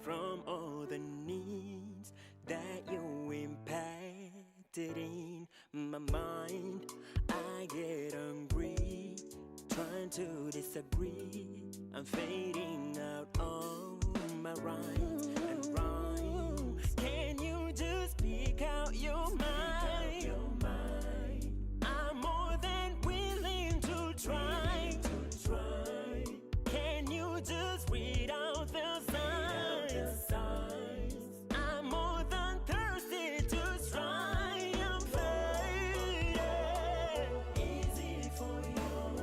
from all the needs that you impacted in my mind. I get hungry, trying to disagree. I'm fading out all my rhymes and rhymes. Can you just speak out your mind? I'm more than willing to try. Can you just read out the signs? I'm more than thirsty to try. I'm fading. Easy for you.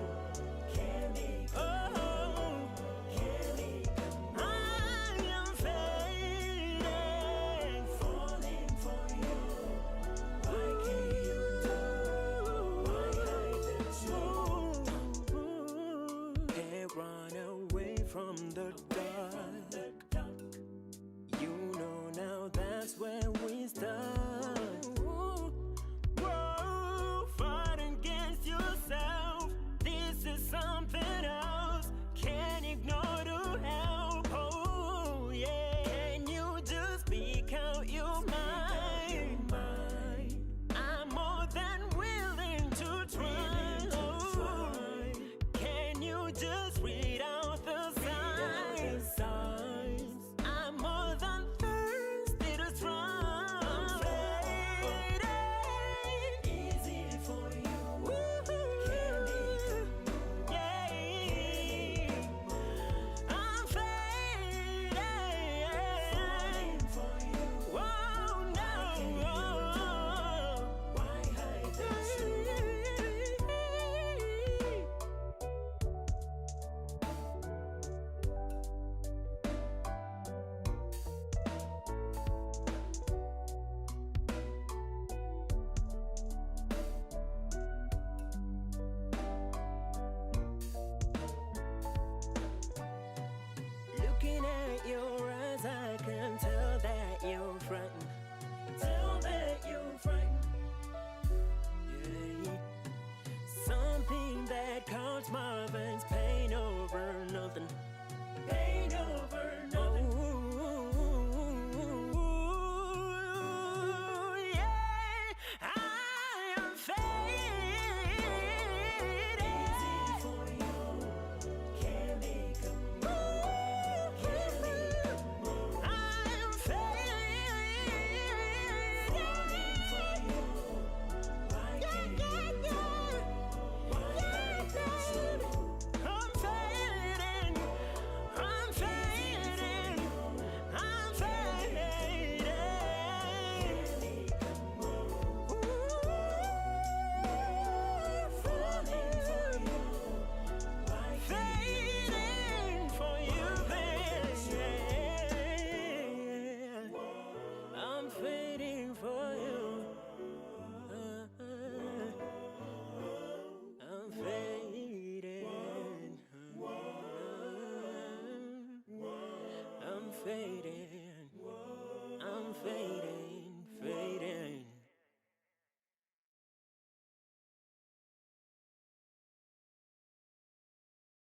Candy, candy. I am fading, falling for you. Why can't you do? Why hide the truth? Can't run away from the dark. You know now that's where